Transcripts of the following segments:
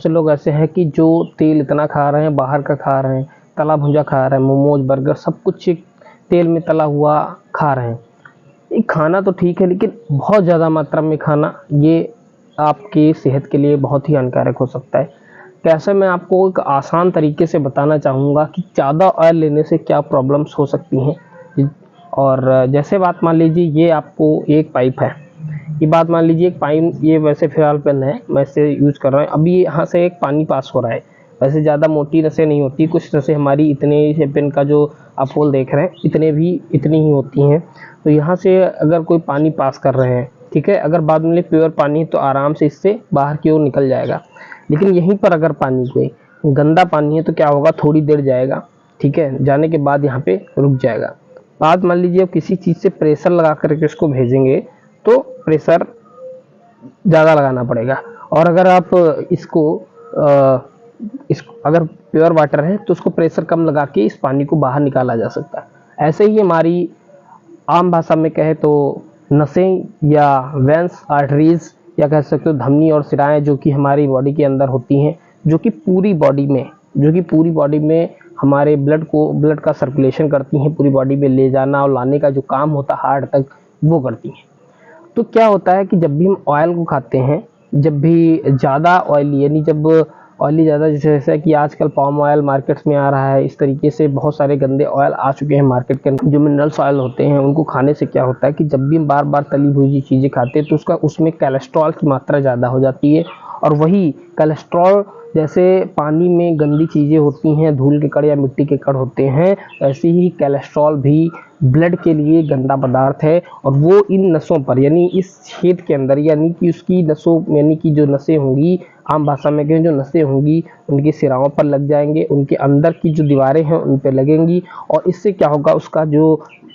से लोग ऐसे हैं कि जो तेल इतना खा रहे हैं, बाहर का खा रहे हैं, तला भुजा खा रहे हैं, मोमोज बर्गर सब कुछ तेल में तला हुआ खा रहे हैं। ये खाना तो ठीक है, लेकिन बहुत ज़्यादा मात्रा में खाना ये आपकी सेहत के लिए बहुत ही हानिकारक हो सकता है। कैसे, मैं आपको एक आसान तरीके से बताना चाहूँगा कि ज़्यादा ऑयल लेने से क्या प्रॉब्लम्स हो सकती हैं। और जैसे बात मान लीजिए, ये आपको एक पाइप है, ये बात मान लीजिए एक पाइप, ये वैसे फिलहाल पेन है, मैं इसे यूज़ कर रहा हूँ। अभी यहाँ से एक पानी पास हो रहा है। वैसे ज़्यादा मोटी नसें नहीं होती, कुछ नसें हमारी इतने से पेन का जो आप होल देख रहे हैं इतनी ही होती हैं। तो यहाँ से अगर कोई पानी पास कर रहे हैं, ठीक है, अगर बाद में प्योर पानी तो आराम से इससे बाहर की ओर निकल जाएगा। लेकिन यहीं पर अगर पानी कोई गंदा पानी है तो क्या होगा, थोड़ी देर जाएगा, ठीक है, जाने के बाद यहाँ पे रुक जाएगा। बात मान लीजिए आप किसी चीज़ से प्रेशर लगा करके इसको भेजेंगे तो प्रेशर ज़्यादा लगाना पड़ेगा। और अगर आप अगर प्योर वाटर है तो उसको प्रेशर कम लगा के इस पानी को बाहर निकाला जा सकता है। ऐसे ही हमारी आम भाषा में कहे तो नसें या वेंस, आर्टरीज या कह सकते हो धमनी और सिराएं, जो कि हमारी बॉडी के अंदर होती हैं, जो कि पूरी बॉडी में हमारे ब्लड का सर्कुलेशन करती हैं, पूरी बॉडी में ले जाना और लाने का जो काम होता है हार्ट तक, वो करती हैं। तो क्या होता है कि जब भी हम ऑयल को खाते हैं, जब भी ज़्यादा ऑयली, यानी जब ऑयली ज़्यादा, जैसे कि आजकल पाम ऑयल मार्केट्स में आ रहा है, इस तरीके से बहुत सारे गंदे ऑयल आ चुके हैं मार्केट के अंदर। जो मिनरल्स ऑयल होते हैं उनको खाने से क्या होता है कि जब भी हम बार बार तली हुई चीज़ें खाते हैं तो उसमें कोलेस्ट्रॉल की मात्रा ज़्यादा हो जाती है। और वही कोलेस्ट्रॉल, जैसे पानी में गंदी चीज़ें होती हैं, धूल के कण या मिट्टी के कण होते हैं, ऐसे ही कोलेस्ट्रॉल भी ब्लड के लिए गंदा पदार्थ है। और वो इन नसों पर, यानी इस छेद के अंदर, यानी कि उसकी नसों, यानी कि जो नसें होंगी, आम भाषा में कहें जो नसें होंगी, उनकी सिराओं पर लग जाएंगे, उनके अंदर की जो दीवारें हैं उन पर लगेंगी। और इससे क्या होगा,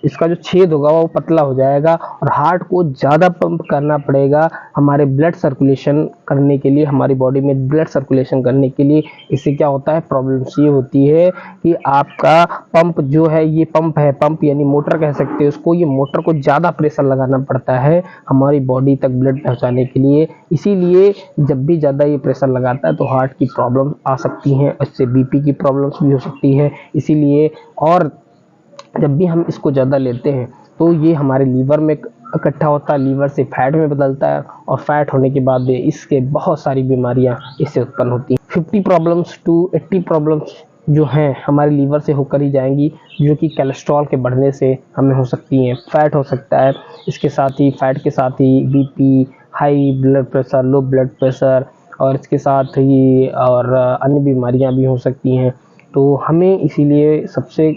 इसका जो छेद होगा वो पतला हो जाएगा और हार्ट को ज़्यादा पंप करना पड़ेगा हमारे ब्लड सर्कुलेशन करने के लिए, हमारी बॉडी में ब्लड सर्कुलेशन करने के लिए। इससे क्या होता है, प्रॉब्लम्स ये होती है कि आपका पंप जो है, ये पंप यानी मोटर कह सकते हैं उसको, ये मोटर को ज़्यादा प्रेशर लगाना पड़ता है हमारी बॉडी तक ब्लड पहुँचाने के लिए। इसीलिए जब भी ज़्यादा ये प्रेशर लगाता है तो हार्ट की प्रॉब्लम आ सकती हैं, इससे बीपी की प्रॉब्लम्स भी हो सकती है। इसीलिए, और जब भी हम इसको ज़्यादा लेते हैं तो ये हमारे लीवर में इकट्ठा होता है, लीवर से फैट में बदलता है, और फैट होने के बाद इसके बहुत सारी बीमारियां इससे उत्पन्न होती हैं। 50 प्रॉब्लम्स टू 80 प्रॉब्लम्स जो हैं हमारे लीवर से होकर ही जाएंगी, जो कि कोलेस्ट्रॉल के बढ़ने से हमें हो सकती हैं। फैट हो सकता है, इसके साथ ही फैट के साथ ही BP, high blood pressure, low blood pressure, और इसके साथ ही और अन्य बीमारियां भी हो सकती हैं। तो हमें इसीलिए सबसे,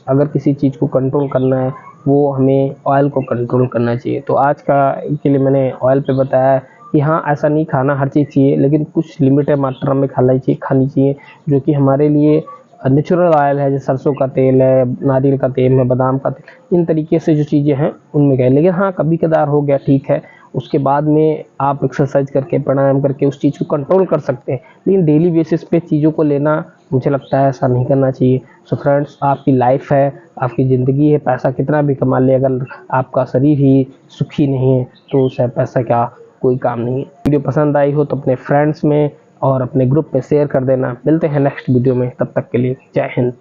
अगर किसी चीज़ को कंट्रोल करना है वो हमें ऑयल को कंट्रोल करना चाहिए। तो आज के लिए मैंने ऑयल पे बताया कि हाँ, ऐसा नहीं खाना हर चीज़ चाहिए, लेकिन कुछ लिमिटेड मात्रा में खानी चाहिए, जो कि हमारे लिए नेचुरल ऑयल है, जैसे सरसों का तेल है, नारियल का तेल है, बादाम का तेल, इन तरीके से जो चीज़ें हैं उनमें गए। लेकिन हाँ, कभी कदार हो गया, ठीक है, उसके बाद में आप एक्सरसाइज करके, प्राणायाम करके उस चीज़ को कंट्रोल कर सकते हैं। लेकिन डेली बेसिस पे चीज़ों को लेना, मुझे लगता है ऐसा नहीं करना चाहिए। सो फ्रेंड्स, आपकी लाइफ है, आपकी ज़िंदगी है, पैसा कितना भी कमा ले, अगर आपका शरीर ही सुखी नहीं है तो उसे पैसा क्या कोई काम नहीं है। वीडियो पसंद आई हो तो अपने फ्रेंड्स में और अपने ग्रुप में शेयर कर देना। मिलते हैं नेक्स्ट वीडियो में, तब तक के लिए जय हिंद।